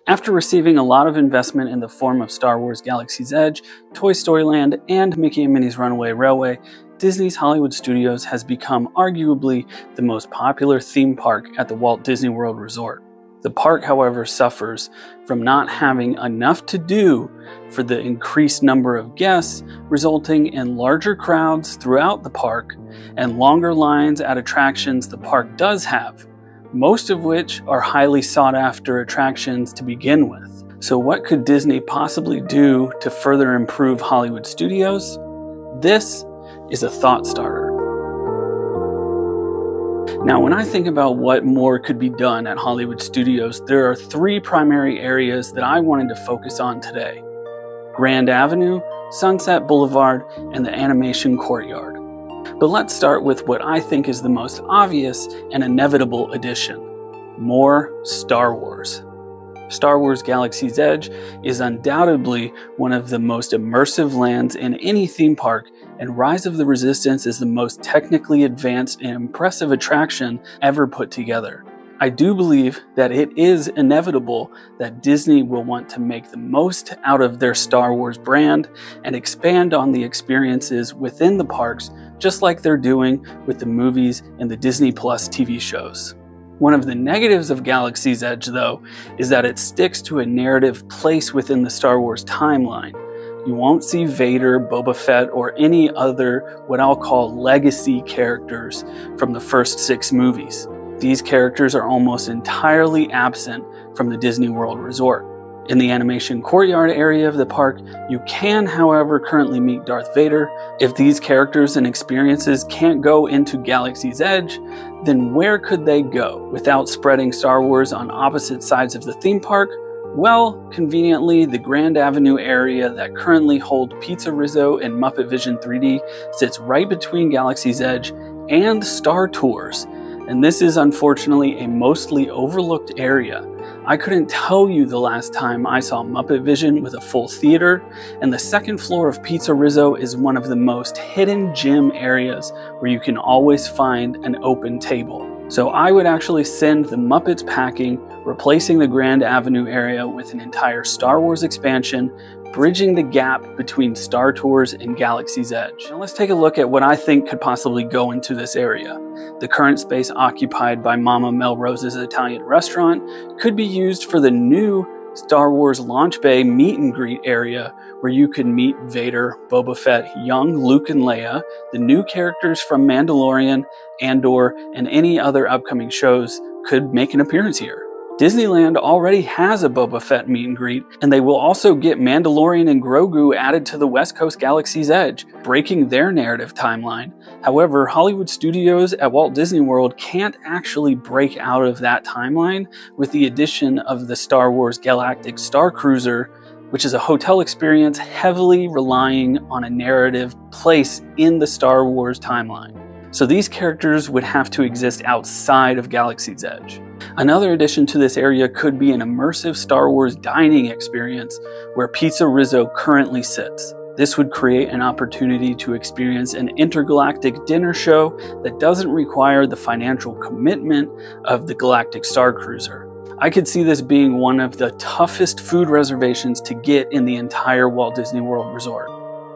After receiving a lot of investment in the form of Star Wars Galaxy's Edge, Toy Story Land, and Mickey and Minnie's Runaway Railway, Disney's Hollywood Studios has become arguably the most popular theme park at the Walt Disney World Resort. The park, however, suffers from not having enough to do for the increased number of guests, resulting in larger crowds throughout the park and longer lines at attractions the park does have, most of which are highly sought after attractions to begin with. So what could Disney possibly do to further improve Hollywood Studios? This is a thought starter. Now, when I think about what more could be done at Hollywood Studios, there are three primary areas that I wanted to focus on today: Grand Avenue, Sunset Boulevard, and the Animation Courtyard. But let's start with what I think is the most obvious and inevitable addition: more Star Wars. Star Wars Galaxy's Edge is undoubtedly one of the most immersive lands in any theme park, and Rise of the Resistance is the most technically advanced and impressive attraction ever put together. I do believe that it is inevitable that Disney will want to make the most out of their Star Wars brand and expand on the experiences within the parks, just like they're doing with the movies and the Disney Plus TV shows. One of the negatives of Galaxy's Edge, though, is that it sticks to a narrative place within the Star Wars timeline. You won't see Vader, Boba Fett, or any other what I'll call legacy characters from the first 6 movies. These characters are almost entirely absent from the Disney World Resort. In the Animation Courtyard area of the park, you can, however, currently meet Darth Vader. If these characters and experiences can't go into Galaxy's Edge, then where could they go without spreading Star Wars on opposite sides of the theme park? Well, conveniently, the Grand Avenue area that currently holds Pizza Rizzo and Muppet Vision 3D sits right between Galaxy's Edge and Star Tours, and this is unfortunately a mostly overlooked area. I couldn't tell you the last time I saw Muppet Vision with a full theater, and the second floor of Pizza Rizzo is one of the most hidden gem areas where you can always find an open table. So I would actually send the Muppets packing, replacing the Grand Avenue area with an entire Star Wars expansion, bridging the gap between Star Tours and Galaxy's Edge. Now let's take a look at what I think could possibly go into this area. The current space occupied by Mama Melrose's Italian restaurant could be used for the new Star Wars Launch Bay meet and greet area, where you could meet Vader, Boba Fett, young Luke and Leia, the new characters from Mandalorian, Andor, and any other upcoming shows could make an appearance here. Disneyland already has a Boba Fett meet and greet, and they will also get Mandalorian and Grogu added to the West Coast Galaxy's Edge, breaking their narrative timeline. However, Hollywood Studios at Walt Disney World can't actually break out of that timeline with the addition of the Star Wars Galactic Star Cruiser, which is a hotel experience heavily relying on a narrative place in the Star Wars timeline. So these characters would have to exist outside of Galaxy's Edge. Another addition to this area could be an immersive Star Wars dining experience where Pizza Rizzo currently sits. This would create an opportunity to experience an intergalactic dinner show that doesn't require the financial commitment of the Galactic Star Cruiser. I could see this being one of the toughest food reservations to get in the entire Walt Disney World Resort.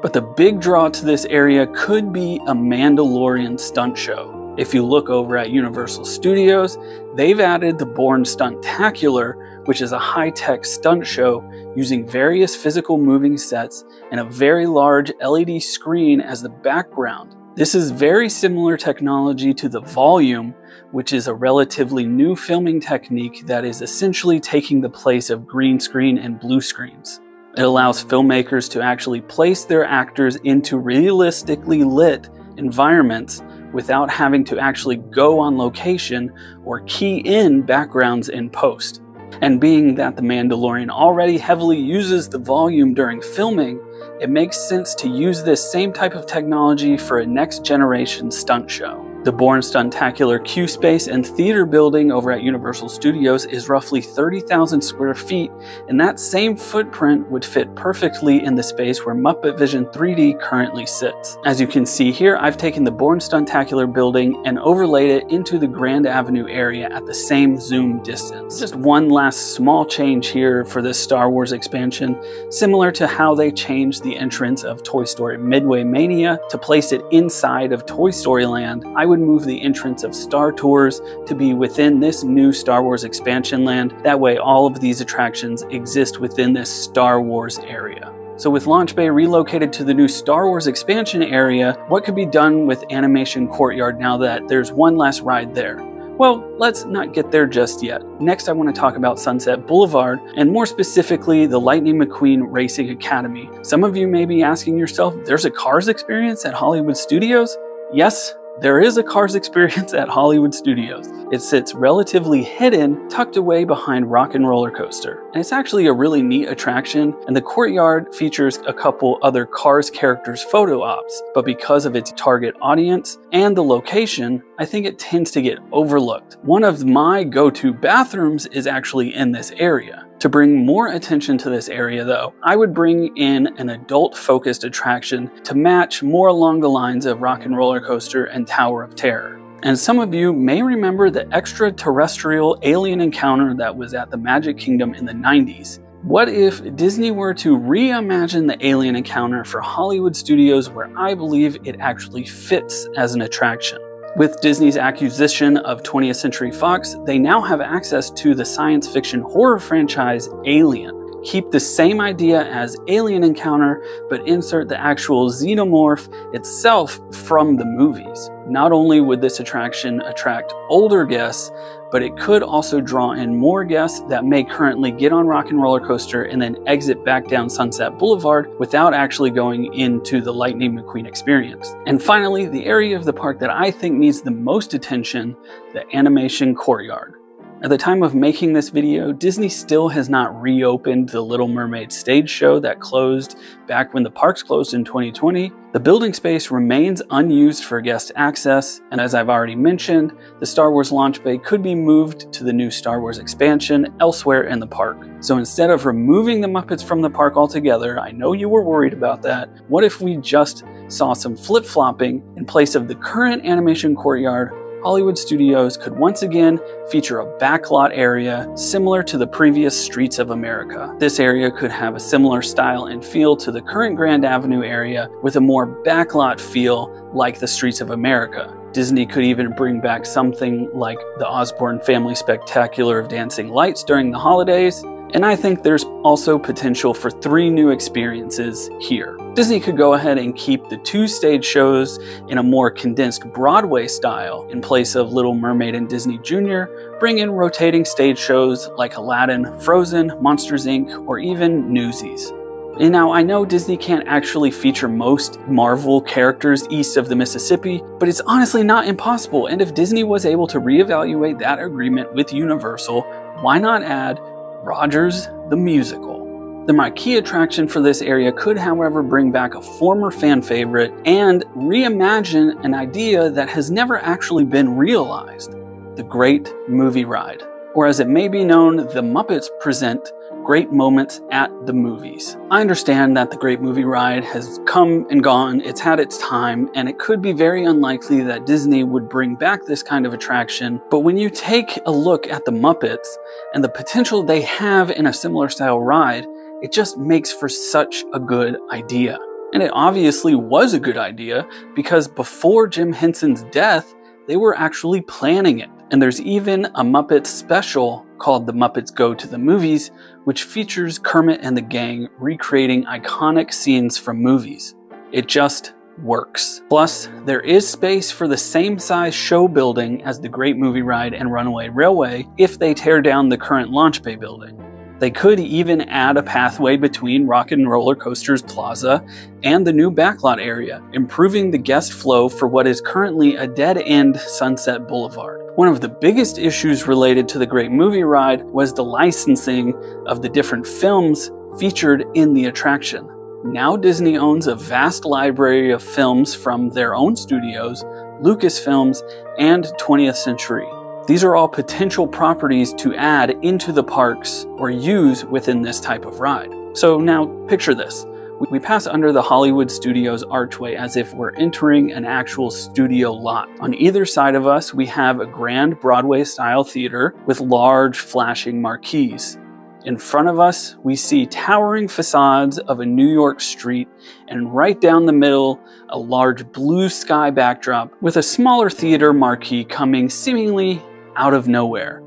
But the big draw to this area could be a Mandalorian stunt show. If you look over at Universal Studios, they've added the Bourne Stuntacular, which is a high-tech stunt show using various physical moving sets and a very large LED screen as the background. This is very similar technology to the Volume, which is a relatively new filming technique that is essentially taking the place of green screen and blue screens. It allows filmmakers to actually place their actors into realistically lit environments without having to actually go on location or key in backgrounds in post. And being that The Mandalorian already heavily uses the Volume during filming, it makes sense to use this same type of technology for a next generation stunt show. The Bourne Stuntacular queue space and theater building over at Universal Studios is roughly 30,000 square feet, and that same footprint would fit perfectly in the space where Muppet Vision 3D currently sits. As you can see here, I've taken the Bourne Stuntacular building and overlaid it into the Grand Avenue area at the same zoom distance. Just one last small change here for this Star Wars expansion, similar to how they changed the entrance of Toy Story Midway Mania to place it inside of Toy Story Land. I would move the entrance of Star Tours to be within this new Star Wars expansion land. That way all of these attractions exist within this Star Wars area. So with Launch Bay relocated to the new Star Wars expansion area, what could be done with Animation Courtyard now that there's one last ride there? Well, let's not get there just yet. Next, I want to talk about Sunset Boulevard, and more specifically, the Lightning McQueen Racing Academy. Some of you may be asking yourself, there's a Cars experience at Hollywood Studios? Yes, there is a Cars experience at Hollywood Studios. It sits relatively hidden, tucked away behind Rock and Roller Coaster. And it's actually a really neat attraction, and the Courtyard features a couple other Cars characters photo ops, but because of its target audience and the location, I think it tends to get overlooked. One of my go-to bathrooms is actually in this area. To bring more attention to this area though, I would bring in an adult-focused attraction to match more along the lines of Rock and Roller Coaster and Tower of Terror. And some of you may remember the extraterrestrial alien encounter that was at the Magic Kingdom in the 90s. What if Disney were to reimagine the alien encounter for Hollywood Studios, where I believe it actually fits as an attraction? With Disney's acquisition of 20th Century Fox, they now have access to the science fiction horror franchise Alien. Keep the same idea as Alien Encounter, but insert the actual xenomorph itself from the movies. Not only would this attraction attract older guests, but it could also draw in more guests that may currently get on Rock and Roller Coaster and then exit back down Sunset Boulevard without actually going into the Lightning McQueen experience. And finally, the area of the park that I think needs the most attention, the Animation Courtyard. At the time of making this video, Disney still has not reopened the Little Mermaid stage show that closed back when the parks closed in 2020. The building space remains unused for guest access, and as I've already mentioned, the Star Wars launch bay could be moved to the new Star Wars expansion elsewhere in the park. So instead of removing the Muppets from the park altogether, I know you were worried about that, what if we just saw some flip-flopping? In place of the current Animation Courtyard, Hollywood Studios could once again feature a backlot area similar to the previous Streets of America. This area could have a similar style and feel to the current Grand Avenue area, with a more backlot feel like the Streets of America. Disney could even bring back something like the Osborne Family Spectacular of Dancing Lights during the holidays. And I think there's also potential for 3 new experiences here. Disney could go ahead and keep the 2 stage shows in a more condensed Broadway style in place of Little Mermaid and Disney Junior, bring in rotating stage shows like Aladdin, Frozen, Monsters Inc., or even Newsies. And now I know Disney can't actually feature most Marvel characters east of the Mississippi, but it's honestly not impossible, and if Disney was able to reevaluate that agreement with Universal, why not add Rogers the Musical? The marquee attraction for this area could, however, bring back a former fan favorite and reimagine an idea that has never actually been realized: the Great Movie Ride. Or as it may be known, the Muppets present great moments at the movies. I understand that the Great Movie Ride has come and gone, it's had its time, and it could be very unlikely that Disney would bring back this kind of attraction, but when you take a look at the Muppets and the potential they have in a similar style ride, it just makes for such a good idea. And it obviously was a good idea, because before Jim Henson's death, they were actually planning it. And there's even a Muppets special called The Muppets Go to the Movies, which features Kermit and the gang recreating iconic scenes from movies. It just works. Plus, there is space for the same size show building as the Great Movie Ride and Runaway Railway if they tear down the current launch bay building. They could even add a pathway between Rock and Roller Coaster's plaza and the new backlot area, improving the guest flow for what is currently a dead-end Sunset Boulevard. One of the biggest issues related to the Great Movie Ride was the licensing of the different films featured in the attraction. Now Disney owns a vast library of films from their own studios, Lucasfilms, and 20th Century. These are all potential properties to add into the parks or use within this type of ride. So now picture this. We pass under the Hollywood Studios archway as if we're entering an actual studio lot. On either side of us, we have a grand Broadway-style theater with large flashing marquees. In front of us, we see towering facades of a New York street, and right down the middle, a large blue sky backdrop with a smaller theater marquee coming seemingly out of nowhere.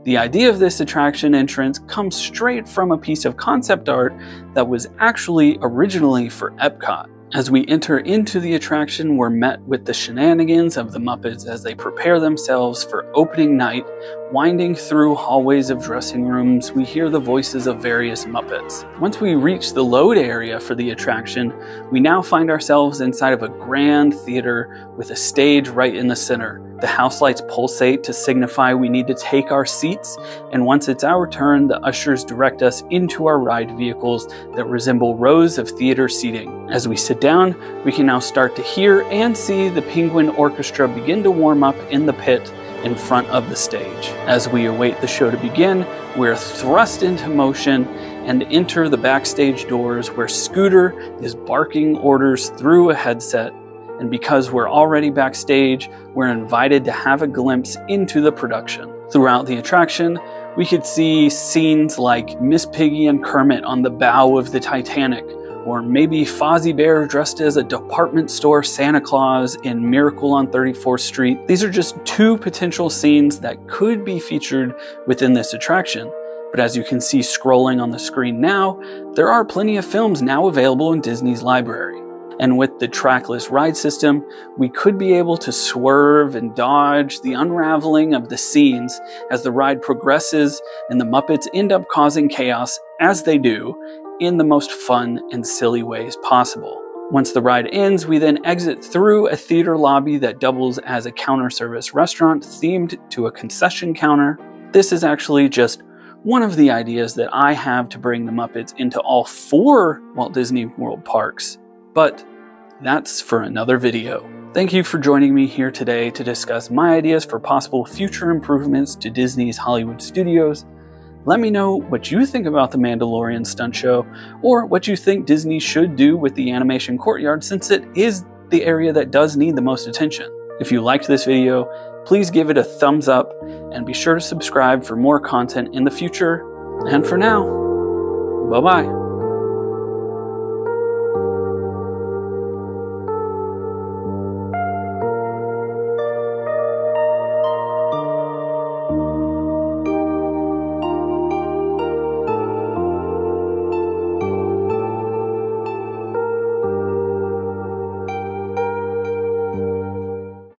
The idea of this attraction entrance comes straight from a piece of concept art that was actually originally for Epcot. As we enter into the attraction, we're met with the shenanigans of the Muppets as they prepare themselves for opening night. Winding through hallways of dressing rooms, we hear the voices of various Muppets. Once we reach the load area for the attraction, we now find ourselves inside of a grand theater with a stage right in the center. The house lights pulsate to signify we need to take our seats, and once it's our turn, the ushers direct us into our ride vehicles that resemble rows of theater seating. As we sit down, we can now start to hear and see the Penguin Orchestra begin to warm up in the pit in front of the stage. As we await the show to begin, we're thrust into motion and enter the backstage doors where Scooter is barking orders through a headset. And because we're already backstage, we're invited to have a glimpse into the production. Throughout the attraction, we could see scenes like Miss Piggy and Kermit on the bow of the Titanic, or maybe Fozzie Bear dressed as a department store Santa Claus in Miracle on 34th Street. These are just two potential scenes that could be featured within this attraction. But as you can see scrolling on the screen now, there are plenty of films now available in Disney's library. And with the trackless ride system, we could be able to swerve and dodge the unraveling of the scenes as the ride progresses and the Muppets end up causing chaos, as they do, in the most fun and silly ways possible. Once the ride ends, we then exit through a theater lobby that doubles as a counter service restaurant themed to a concession counter. This is actually just one of the ideas that I have to bring the Muppets into all 4 Walt Disney World parks. But that's for another video. Thank you for joining me here today to discuss my ideas for possible future improvements to Disney's Hollywood Studios. Let me know what you think about the Mandalorian stunt show, or what you think Disney should do with the animation courtyard, since it is the area that does need the most attention. If you liked this video, please give it a thumbs up and be sure to subscribe for more content in the future. And for now, bye-bye.